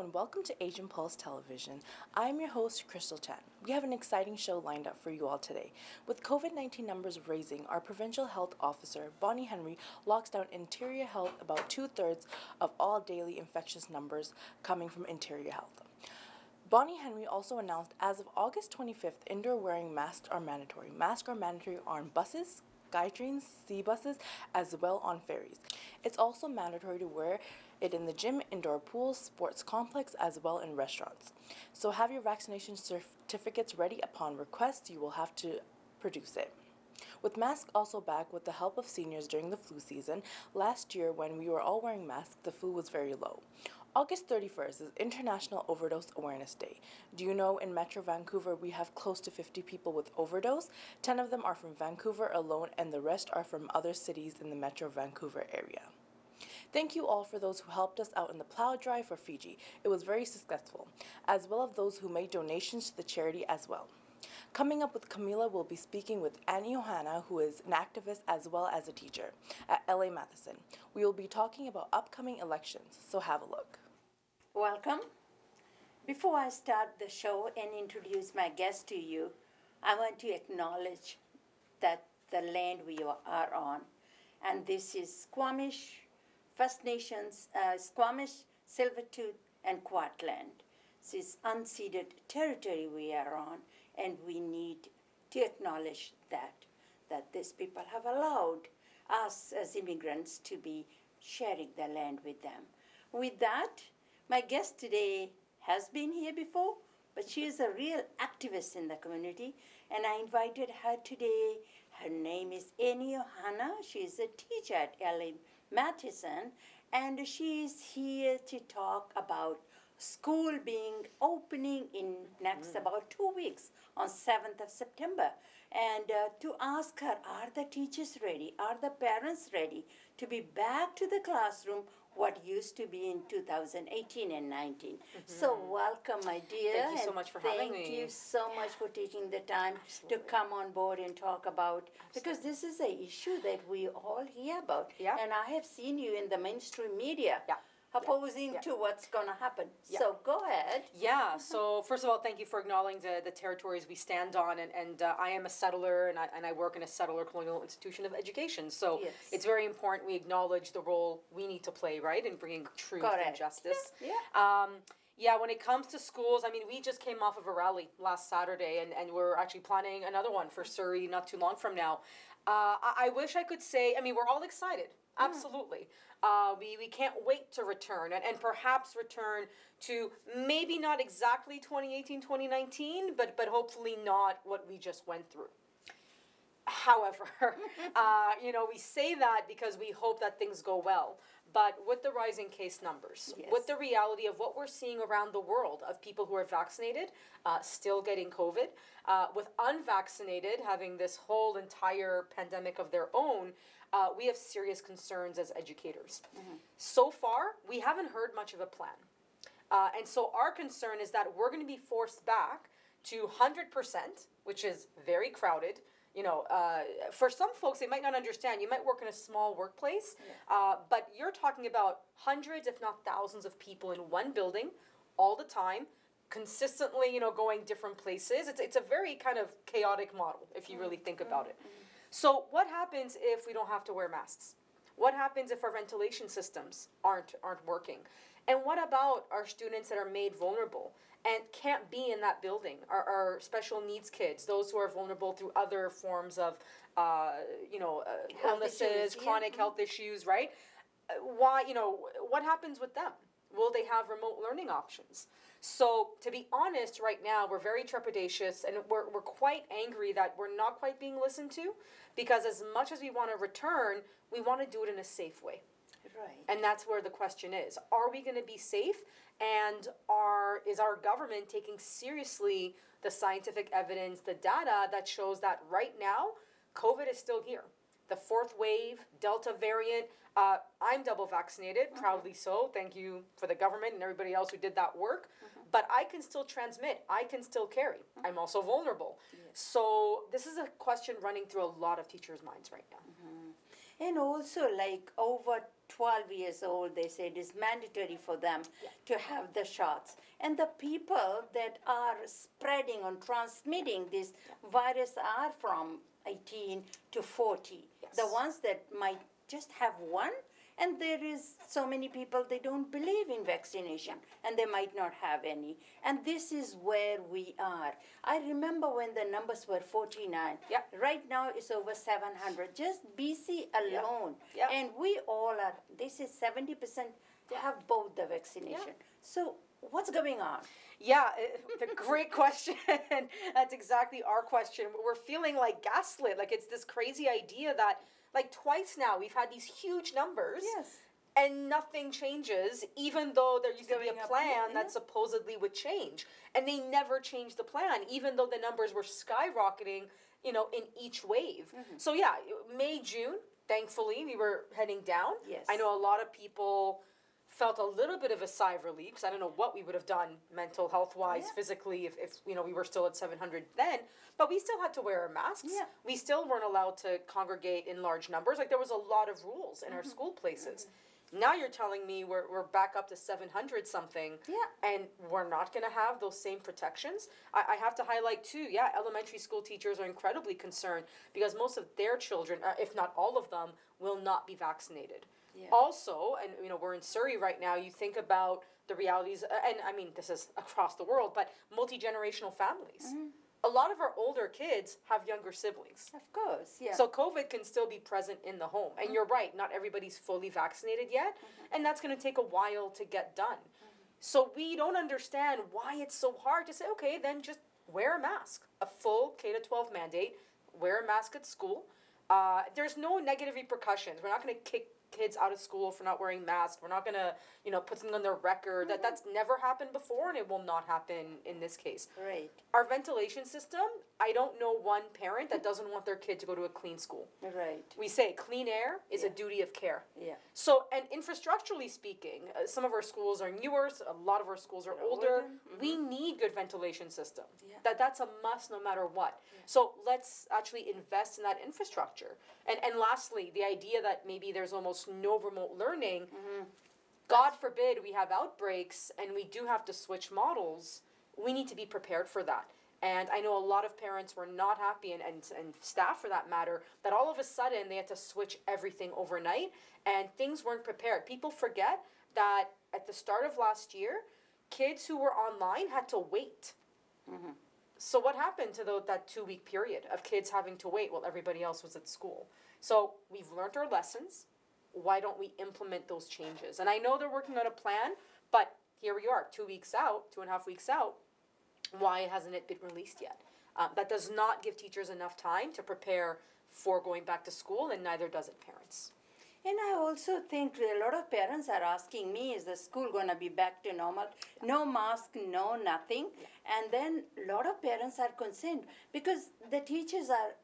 and welcome to Asian Pulse Television. I'm your host, Crystal Chan. We have an exciting show lined up for you all today. With COVID-19 numbers rising, our Provincial Health Officer, Bonnie Henry, locks down Interior Health about 2/3 of all daily infectious numbers coming from Interior Health. Bonnie Henry also announced as of August 25th, indoor wearing masks are mandatory. Masks are mandatory on buses, SkyTrains, sea buses, as well on ferries. It's also mandatory to wear it in the gym, indoor pools, sports complex, as well in restaurants. So have your vaccination certificates ready upon request. You will have to produce it. With masks also back with the help of seniors during the flu season, last year when we were all wearing masks, the flu was very low. August 31st is International Overdose Awareness Day. Do you know in Metro Vancouver we have close to 50 people with overdose? 10 of them are from Vancouver alone and the rest are from other cities in the Metro Vancouver area. Thank you all for those who helped us out in the plow drive for Fiji. It was very successful, as well as those who made donations to the charity as well. Coming up with Camila, we'll be speaking with Annie Johanna, who is an activist as well as a teacher at LA Matheson. We will be talking about upcoming elections, so have a look. Welcome. Before I start the show and introduce my guest to you, I want to acknowledge that the land we are on, and this is Squamish, First Nations, Squamish, Silvertooth, and Quatland. This is unceded territory we are on, and we need to acknowledge that these people have allowed us as immigrants to be sharing the land with them. With that, my guest today has been here before, but she is a real activist in the community, and I invited her today. Her name is Annie Johanna. She is a teacher at LA Matheson, and she is here to talk about school being opening in next about 2 weeks on 7th of September, and to ask her, are the teachers ready? Are the parents ready to be back to the classroom what used to be in 2018 and 19. So welcome, my dear. Thank you so much for having me. Thank you so much for taking the time to come on board and talk about, because this is an issue that we all hear about. Yeah. And I have seen you in the mainstream media. Yeah. Opposing to what's going to happen. So go ahead. Yeah, so first of all, thank you for acknowledging the territories we stand on. And I am a settler, and I work in a settler colonial institution of education. So it's very important we acknowledge the role we need to play, right, in bringing truth and justice. Yeah, when it comes to schools, I mean, we just came off of a rally last Saturday, and we're actually planning another one for Surrey not too long from now. I wish I could say, I mean, we're all excited. Absolutely. We can't wait to return and perhaps return to maybe not exactly 2018, 2019, but hopefully not what we just went through. However, we say that because we hope that things go well. But with the rising case numbers, with the reality of what we're seeing around the world of people who are vaccinated still getting COVID, with unvaccinated having this whole entire pandemic of their own, we have serious concerns as educators. So far, we haven't heard much of a plan. And so our concern is that we're going to be forced back to 100%, which is very crowded. For some folks, they might not understand. You might work in a small workplace, but you're talking about hundreds, if not thousands of people in one building all the time, consistently, going different places. It's a very kind of chaotic model, if you really think about it. So what happens if we don't have to wear masks? What happens if our ventilation systems aren't working? And what about our students that are made vulnerable and can't be in that building? Our special needs kids, those who are vulnerable through other forms of, illnesses, chronic health issues, right? What happens with them? Will they have remote learning options? So to be honest, right now, we're very trepidatious and we're quite angry that we're not quite being listened to, because as much as we want to return, we want to do it in a safe way. Right. And that's where the question is. Are we going to be safe? And is our government taking seriously the scientific evidence, the data that shows that right now, COVID is still here? The fourth wave, Delta variant, I'm double vaccinated, proudly so. Thank you for the government and everybody else who did that work. But I can still transmit. I can still carry. I'm also vulnerable. So this is a question running through a lot of teachers' minds right now. And also, like, over 12 years old, they say it is mandatory for them to have the shots. And the people that are spreading and transmitting this virus are from 18 to 40. Yes. The ones that might just have one, and there is so many people, they don't believe in vaccination, and they might not have any. And this is where we are. I remember when the numbers were 49. Yeah. Right now it's over 700, just BC alone. Yeah. And we all are, this is 70% have both the vaccination. So what's going on? Yeah, a great question. That's exactly our question. We're feeling like gaslit, like it's this crazy idea that like twice now we've had these huge numbers. Yes. And nothing changes, even though there used to be Going a up, plan that supposedly would change. And they never changed the plan, even though the numbers were skyrocketing, you know, in each wave. So yeah, May, June, thankfully, we were heading down. Yes. I know a lot of people felt a little bit of a sigh of relief, because I don't know what we would have done mental health-wise, physically, if you know, we were still at 700 then. But we still had to wear our masks. Yeah. We still weren't allowed to congregate in large numbers. Like, there was a lot of rules in our school places. Now you're telling me we're back up to 700 something, and we're not going to have those same protections. I have to highlight too, elementary school teachers are incredibly concerned because most of their children, if not all of them, will not be vaccinated. Yeah. Also, and you know, we're in Surrey right now, you think about the realities, and I mean, this is across the world, but multi-generational families. A lot of our older kids have younger siblings. Of course, yeah. So COVID can still be present in the home. And you're right, not everybody's fully vaccinated yet, and that's going to take a while to get done. So we don't understand why it's so hard to say, okay, then just wear a mask. A full K-12 mandate, wear a mask at school. There's no negative repercussions. We're not going to kick kids out of school for not wearing masks. We're not going to, you know, put something on their record. That's never happened before, and it will not happen in this case. Right. Our ventilation system, I don't know one parent that doesn't want their kid to go to a clean school. Right. We say clean air is a duty of care. Yeah. So, and infrastructurally speaking, some of our schools are newer, so a lot of our schools are older. We need good ventilation system. Yeah. That's a must no matter what. Yeah. So let's actually invest in that infrastructure. And lastly, the idea that maybe there's almost no remote learning, God forbid we have outbreaks and we do have to switch models, we need to be prepared for that. And I know a lot of parents were not happy, and staff for that matter, that all of a sudden they had to switch everything overnight and things weren't prepared. People forget that at the start of last year, kids who were online had to wait. So what happened to that 2-week period of kids having to wait while everybody else was at school? So we've learned our lessons. Why don't we implement those changes? And I know they're working on a plan, but here we are, 2 weeks out, 2.5 weeks out. Why hasn't it been released yet? That does not give teachers enough time to prepare for going back to school, and neither does it parents. And I also think a lot of parents are asking me, is the school going to be back to normal? No mask, no nothing. And then a lot of parents are concerned because the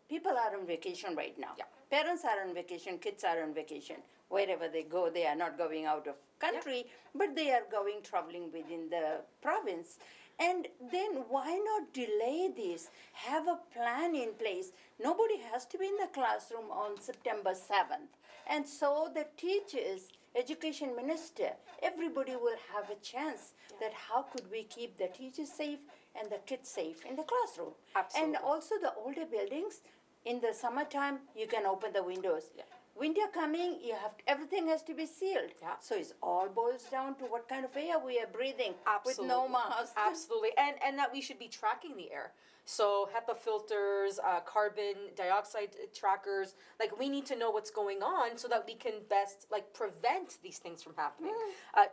people are on vacation right now. Parents are on vacation, kids are on vacation. Wherever they go, they are not going out of country, but they are traveling within the province. And then why not delay this? Have a plan in place. Nobody has to be in the classroom on September 7th. And so the teachers, education minister, everybody will have a chance that how could we keep the teachers safe and the kids safe in the classroom. Absolutely. And also the older buildings, in the summertime, you can open the windows. Winter coming, everything has to be sealed. So it all boils down to what kind of air we are breathing with no mask. Absolutely, and that we should be tracking the air. So HEPA filters, carbon dioxide trackers, like we need to know what's going on so that we can best prevent these things from happening.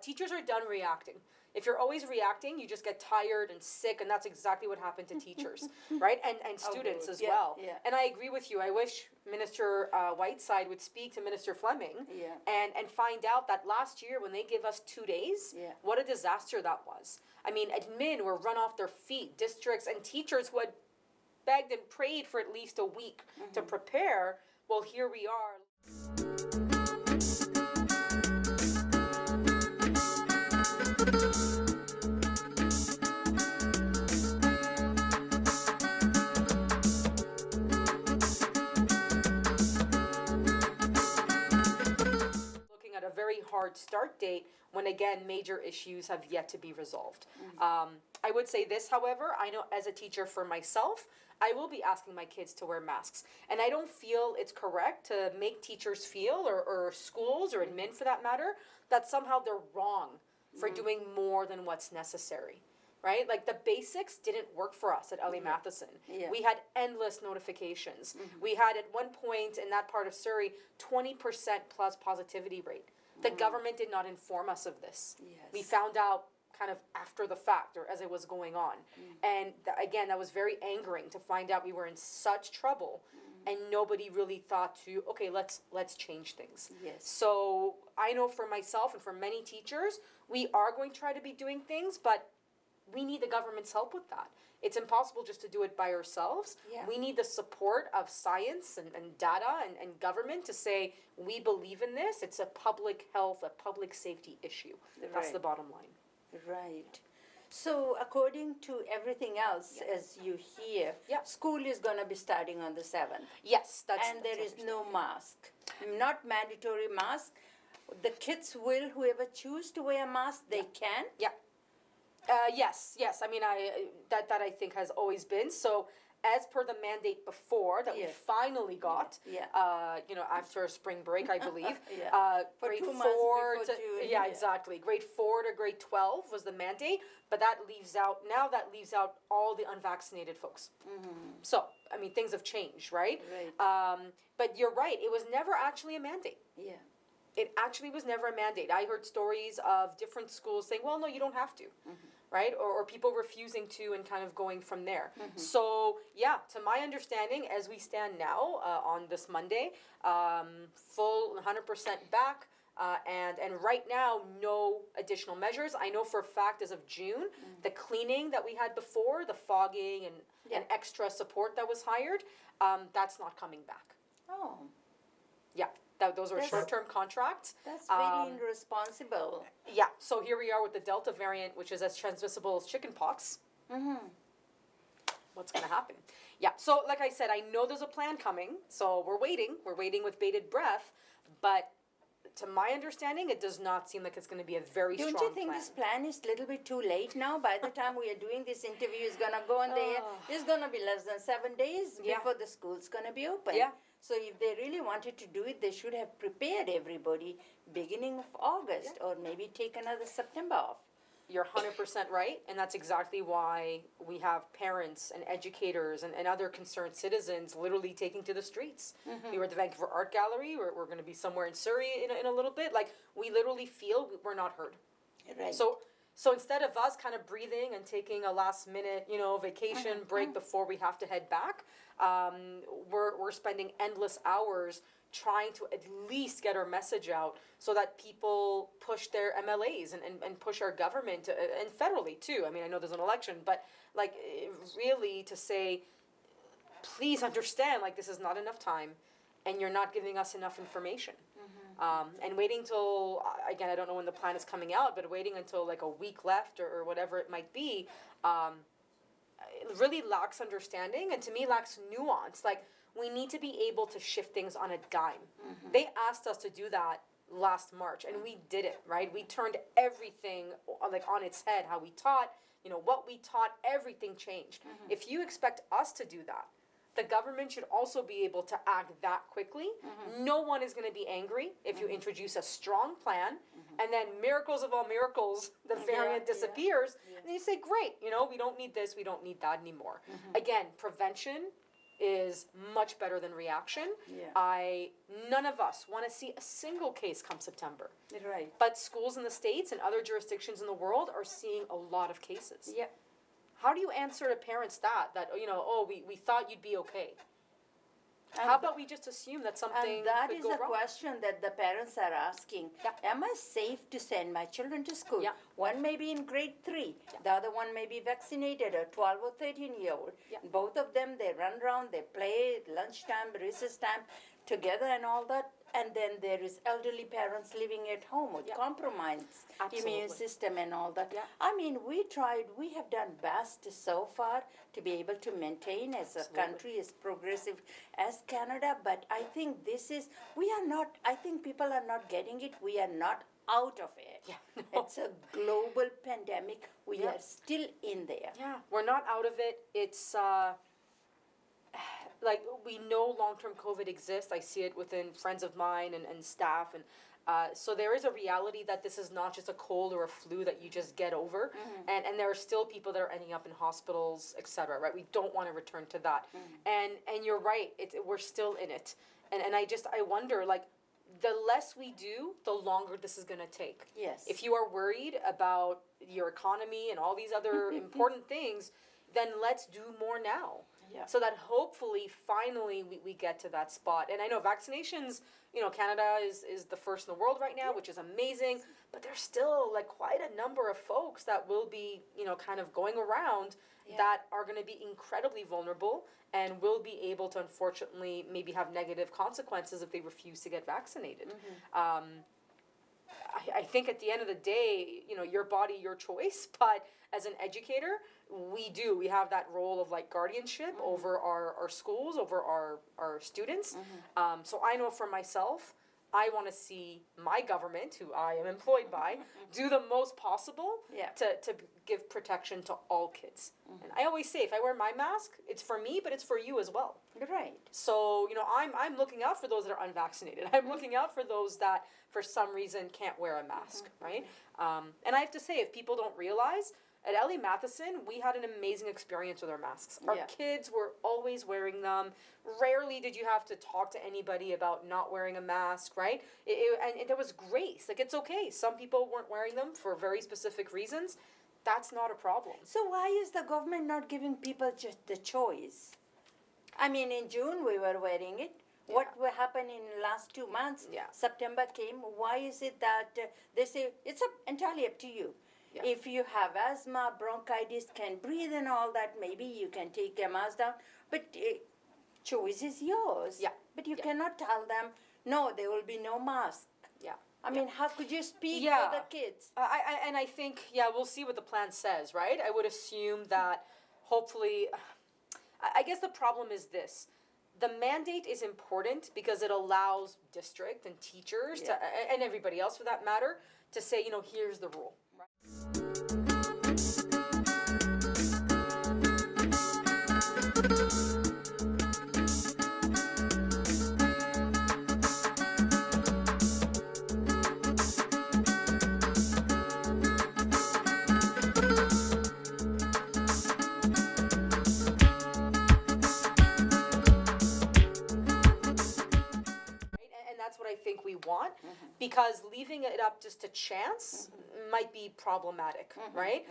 Teachers are done reacting. If you're always reacting, you just get tired and sick, and that's exactly what happened to teachers, right? And students as well. And I agree with you. I wish Minister Whiteside would speak to Minister Fleming and find out that last year when they gave us 2 days, what a disaster that was. I mean, admin were run off their feet, districts and teachers who had begged and prayed for at least a week to prepare. Well, here we are. hard start date when, again, major issues have yet to be resolved. I would say this, however, I know as a teacher for myself, I will be asking my kids to wear masks. And I don't feel it's correct to make teachers feel, or schools, or admin for that matter, that somehow they're wrong for doing more than what's necessary. Right? Like the basics didn't work for us at LA Matheson. Yeah. We had endless notifications. We had at one point in that part of Surrey 20% plus positivity rate. The government did not inform us of this. Yes. We found out kind of after the fact, or as it was going on. And again, that was very angering to find out we were in such trouble and nobody really thought to, okay, let's change things. Yes. So I know for myself and for many teachers, we are going to try to be doing things, but we need the government's help with that. It's impossible just to do it by ourselves. Yeah. We need the support of science and data and government to say, we believe in this. It's a public health, a public safety issue. That's Right. the bottom line. Right. So according to everything else, as you hear, Yeah. school is going to be starting on the 7th. Yes, And there is no mask, not mandatory mask. The kids will, whoever choose to wear a mask, they can. Yeah. Yes. I mean, that I think has always been so. As per the mandate before that we Yes. finally got, Yeah. After spring break, I believe, Yeah. For grade 2 months 4 before to June, yeah, yeah. exactly. Grade 4 to grade 12 was the mandate, but that leaves out all the unvaccinated folks. So I mean, things have changed, right? Right. But you're right; it was never actually a mandate. Yeah. It actually was never a mandate. I heard stories of different schools saying, well, no, you don't have to, right? Or people refusing to and kind of going from there. So, yeah, to my understanding, as we stand now on this Monday, full 100% back. And right now, no additional measures. I know for a fact as of June, the cleaning that we had before, the fogging and extra support that was hired, that's not coming back. Oh, Yeah. Those are That's- short-term contracts. that's very irresponsible. Yeah, so here we are with the Delta variant, which is as transmissible as chickenpox. What's going to happen? Yeah, so like I said, I know there's a plan coming, so we're waiting. We're waiting with bated breath, but to my understanding, it does not seem like it's going to be a very strong Don't you think plan. this plan is a little bit too late now? By the time we are doing this interview, it's going to go on the air. It's going to be less than 7 days Yeah. before the school's going to be open. Yeah. So if they really wanted to do it, they should have prepared everybody beginning of August or maybe take another September off. You're 100% right, and that's exactly why we have parents and educators and other concerned citizens literally taking to the streets. We were at the Vancouver Art Gallery. We're going to be somewhere in Surrey in a little bit. Like, we literally feel we're not heard. Right. So instead of us kind of breathing and taking a last minute, vacation break before we have to head back, we're spending endless hours trying to at least get our message out so that people push their MLAs and push our government and federally too. I mean, I know there's an election, but like really to say, please understand, like this is not enough time and you're not giving us enough information. And waiting till, again, I don't know when the plan is coming out, but waiting until like a week left or whatever it might be, it really lacks understanding and to me lacks nuance. Like, we need to be able to shift things on a dime. They asked us to do that last March and we did it, right? We turned everything like on its head, how we taught, what we taught, everything changed. If you expect us to do that, the government should also be able to act that quickly. No one is going to be angry if you introduce a strong plan and then miracles of all miracles, the variant disappears and you say, great, we don't need this, we don't need that anymore. Again, prevention is much better than reaction. None of us want to see a single case come September. Right. But schools in the States and other jurisdictions in the world are seeing a lot of cases. Yep. How do you answer to parents that we thought you'd be okay? How about we just assume that something And that could is go a wrong? question that the parents are asking. Yeah. Am I safe to send my children to school? Yeah. One may be in grade 3. The other one may be vaccinated, a 12 or 13-year-old. Yeah. Both of them, they run around, they play, lunchtime, recess time, together and all that. And then there is elderly parents living at home with compromised immune Absolutely. system and all that. Yeah. I mean, we have done best so far to be able to maintain as a country as progressive as Canada, but I think I think people are not getting it. We are not out of it. Yeah, no. It's a global pandemic. We are still in there. Yeah, we're not out of it. It's like we know long-term COVID exists. I see it within friends of mine and staff, and so there is a reality that this is not just a cold or a flu that you just get over, and there are still people that are ending up in hospitals, etc. Right? We don't want to return to that, and you're right. We're still in it, and I wonder, like, the less we do, the longer this is going to take. Yes. If you are worried about your economy and all these other important things, then let's do more now. Yeah. So that hopefully, finally, we get to that spot. And I know vaccinations, Canada is the first in the world right now, which is amazing. But there's still like quite a number of folks that will be, kind of going around that are going to be incredibly vulnerable and will be able to, unfortunately, maybe have negative consequences if they refuse to get vaccinated. I think at the end of the day, your body, your choice. But as an educator, we have that role of like guardianship over our schools, over our students. So I know for myself, I want to see my government, who I am employed by, do the most possible to give protection to all kids. And I always say, if I wear my mask, it's for me, but it's for you as well. Right. So, I'm looking out for those that are unvaccinated. I'm looking out for those that, for some reason, can't wear a mask, right? And I have to say, if people don't realize, at Ellie Matheson, we had an amazing experience with our masks. Our kids were always wearing them. Rarely did you have to talk to anybody about not wearing a mask, right? And there was grace. Like, it's okay. Some people weren't wearing them for very specific reasons. That's not a problem. So why is the government not giving people just the choice? I mean, in June we were wearing it. What will happen in the last 2 months? September came. Why is it that they say it's entirely up to you? Yeah. If you have asthma, bronchitis, can't breathe and all that, maybe you can take a mask down. But choice is yours. Yeah. But you cannot tell them, no, there will be no mask. Yeah. I mean, how could you speak for the kids? I think, we'll see what the plan says, right? I would assume that hopefully, I guess the problem is this. The mandate is important because it allows district and teachers to, and everybody else for that matter, to say, here's the rule. I think we want, because leaving it up just to chance might be problematic, right?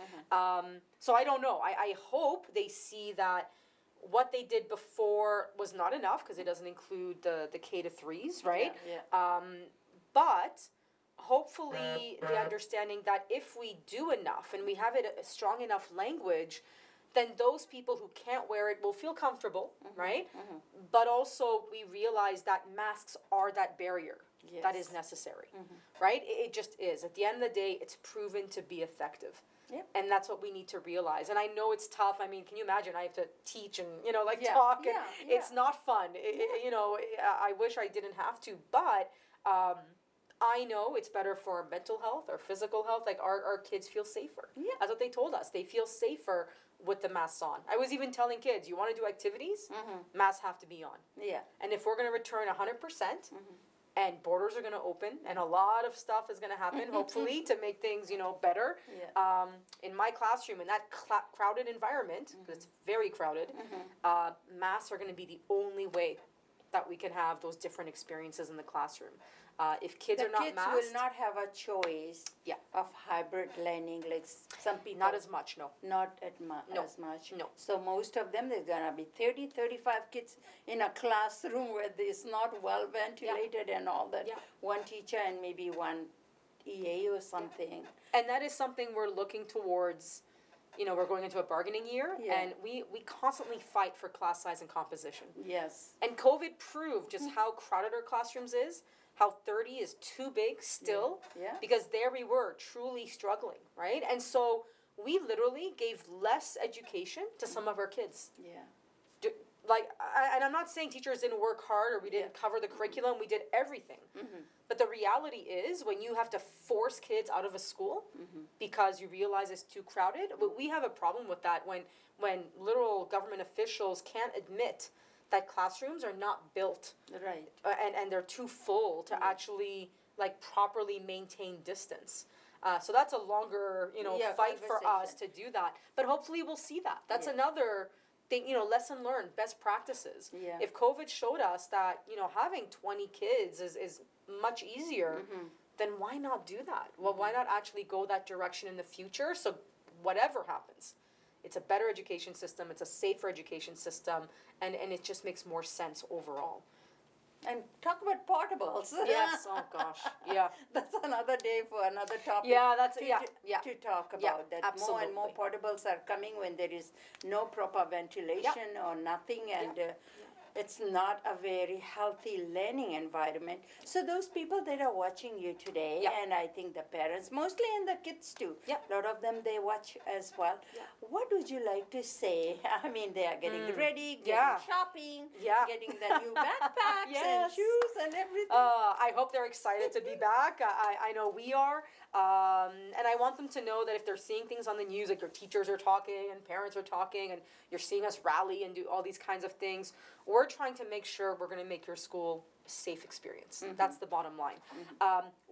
So I don't know. I hope they see that what they did before was not enough, because it doesn't include the K to 3s, right? But hopefully the understanding that if we do enough and we have it a strong enough language, then those people who can't wear it will feel comfortable, right? But also we realize that masks are that barrier that is necessary, right? It just is. At the end of the day, it's proven to be effective. And that's what we need to realize. And I know it's tough. I mean, can you imagine? I have to teach and, talk. And it's not fun. I wish I didn't have to. But I know it's better for mental health or physical health. Like, our kids feel safer. That's what they told us. They feel safer with the masks on. I was even telling kids, you want to do activities? Masks have to be on. And if we're going to return 100%, and borders are going to open, and a lot of stuff is going to happen, hopefully, to make things, better. In my classroom, in that crowded environment, because it's very crowded, masks are going to be the only way that we can have those different experiences in the classroom. If kids are not masked, the kids will not have a choice of hybrid learning, like some people. Not as much, no. Not as much. No. So most of them, there's going to be 30, 35 kids in a classroom where it's not well ventilated and all that. One teacher and maybe one EA or something. And that is something we're looking towards. We're going into a bargaining year, and we constantly fight for class size and composition. And COVID proved just how crowded our classrooms is, how 30 is too big still, because there we were truly struggling, right? And so we literally gave less education to some of our kids. and I'm not saying teachers didn't work hard or we didn't cover the curriculum. We did everything. But the reality is, when you have to force kids out of a school because you realize it's too crowded, we have a problem with that when literal government officials can't admit that classrooms are not built. Right. And they're too full to actually properly maintain distance. So that's a longer, fight for us to do that. But hopefully we'll see that. That's another thing, lesson learned, best practices. Yeah. If COVID showed us that, having 20 kids is much easier, then why not do that? Well, why not actually go that direction in the future? So whatever happens, it's a better education system, it's a safer education system, and it just makes more sense overall. And talk about portables. Yes, oh gosh, yeah. That's another day for another topic. Yeah, to talk about that. absolutely. More and more portables are coming when there is no proper ventilation or nothing, and it's not a very healthy learning environment. So those people that are watching you today, and I think the parents, mostly and the kids too, a lot of them, they watch as well. What would you like to say? I mean, they are getting ready, getting shopping, getting the new backpacks and shoes and everything. I hope they're excited to be back. I know we are. And I want them to know that if they're seeing things on the news, like your teachers are talking and parents are talking and you're seeing us rally and do all these kinds of things, we're trying to make sure we're going to make your school a safe experience. That's the bottom line.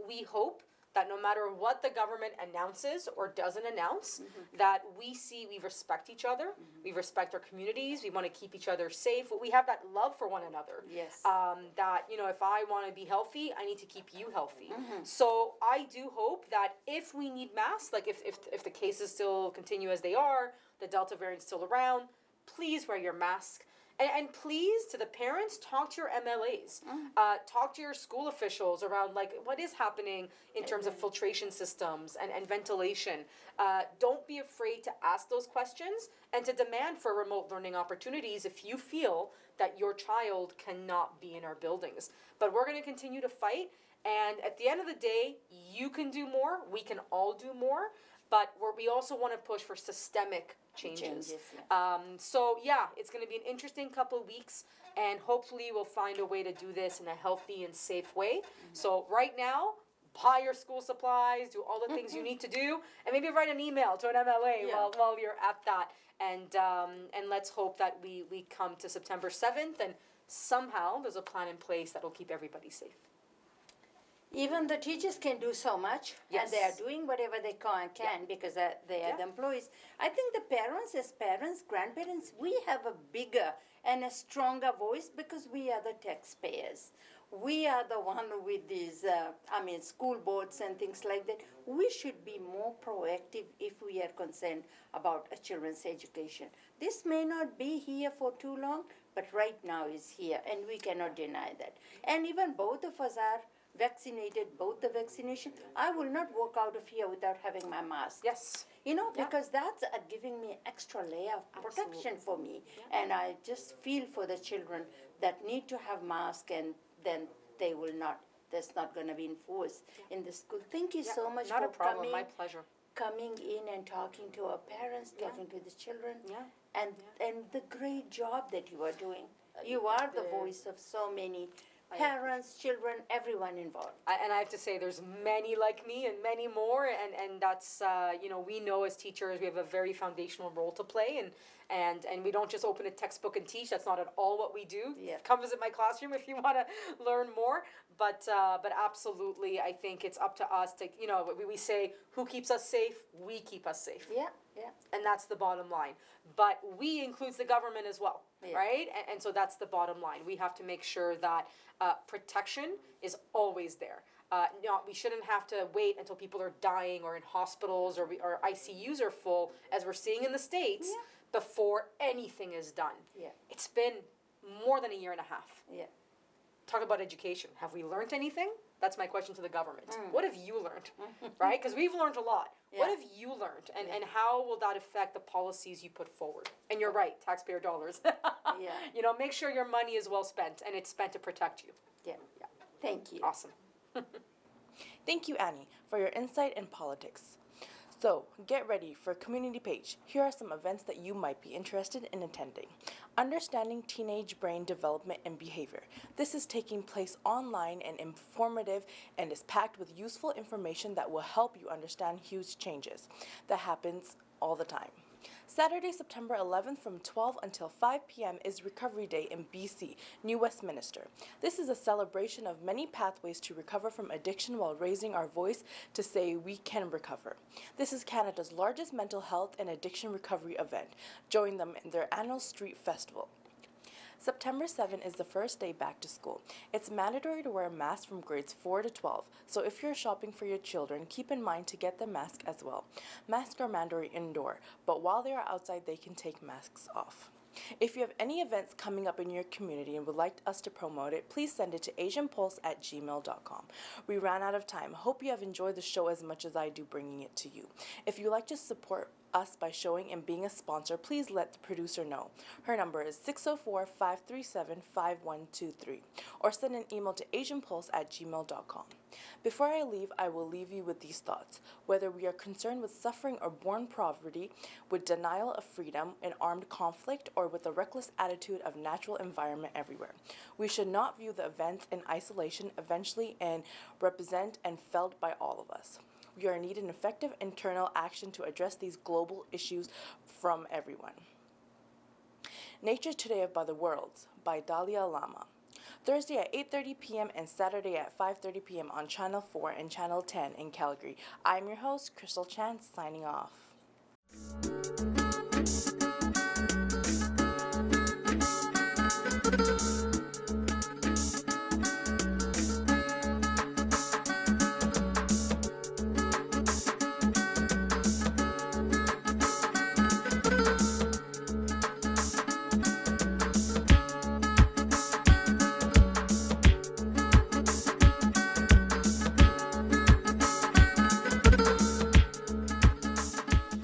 We hope that no matter what the government announces or doesn't announce, that we respect each other, we respect our communities, we want to keep each other safe, we have that love for one another. Yes. That, if I want to be healthy, I need to keep you healthy. So I do hope that if we need masks, like if the cases still continue as they are, the Delta variant's still around, please wear your mask. And please, to the parents, talk to your MLAs. Talk to your school officials around what is happening in terms of filtration systems and ventilation. Don't be afraid to ask those questions and to demand for remote learning opportunities if you feel that your child cannot be in our buildings. But we're going to continue to fight. And at the end of the day, you can do more. We can all do more. But we also want to push for systemic changes. So it's going to be an interesting couple of weeks, and hopefully we'll find a way to do this in a healthy and safe way. So right now, buy your school supplies, do all the things you need to do, and maybe write an email to an MLA while you're at that. And let's hope that we come to September 7th, and somehow there's a plan in place that will keep everybody safe. Even the teachers can do so much, and they are doing whatever they can because they are the employees. I think the parents, as parents, grandparents, we have a bigger and a stronger voice because we are the taxpayers. We are the one with these, school boards and things like that. We should be more proactive if we are concerned about a children's education. This may not be here for too long, but right now is here, and we cannot deny that. And even both of us are vaccinated, both the vaccination. I will not walk out of here without having my mask. Yes. Because that's giving me extra layer of protection for me. And I just feel for the children that need to have masks, and then they will not, that's not going to be enforced in the school. Thank you so much not for a problem. My pleasure. coming in and talking to our parents, talking to the children, Yeah. and the great job that you are doing. You are the voice of so many parents, children, everyone involved. And I have to say, there's many like me and many more, and that's, we know as teachers we have a very foundational role to play, and we don't just open a textbook and teach. That's not at all what we do. Come visit my classroom if you want to learn more, but absolutely, I think it's up to us to, we say, who keeps us safe? We keep us safe. Yeah. And that's the bottom line. But we includes the government as well, right? And so that's the bottom line. We have to make sure that protection is always there. We shouldn't have to wait until people are dying or in hospitals or ICUs are full, as we're seeing in the States, before anything is done. It's been more than a year and a half. Talk about education. Have we learned anything? That's my question to the government. What have you learned? Right? Because we've learned a lot. What have you learned? And how will that affect the policies you put forward? And you're right, taxpayer dollars. Make sure your money is well spent and it's spent to protect you. Thank you. Awesome. Thank you, Annie, for your insight in politics. So, get ready for a community page. Here are some events that you might be interested in attending. Understanding Teenage Brain Development and Behavior. This is taking place online and informative and is packed with useful information that will help you understand huge changes that happens all the time. Saturday, September 11th from 12 until 5 p.m. is Recovery Day in BC, New Westminster. This is a celebration of many pathways to recover from addiction while raising our voice to say we can recover. This is Canada's largest mental health and addiction recovery event. Join them in their annual street festival. September 7 is the first day back to school. It's mandatory to wear a mask from grades 4 to 12, so if you're shopping for your children, keep in mind to get the mask as well. Masks are mandatory indoor, but while they are outside, they can take masks off. If you have any events coming up in your community and would like us to promote it, please send it to asianpulse@gmail.com. We ran out of time. Hope you have enjoyed the show as much as I do bringing it to you. If you'd like to support us by showing and being a sponsor, please let the producer know. Her number is 604-537-5123 or send an email to asianpulse@gmail.com. Before I leave, I will leave you with these thoughts. Whether we are concerned with suffering or born poverty, with denial of freedom in armed conflict, or with a reckless attitude of natural environment everywhere, we should not view the events in isolation eventually and represent and felt by all of us. We are needing effective internal action to address these global issues from everyone. Nature Today by the Worlds by Dalai Lama. Thursday at 8:30 p.m. and Saturday at 5:30 p.m. on Channel 4 and Channel 10 in Calgary. I'm your host, Crystal Chan, signing off.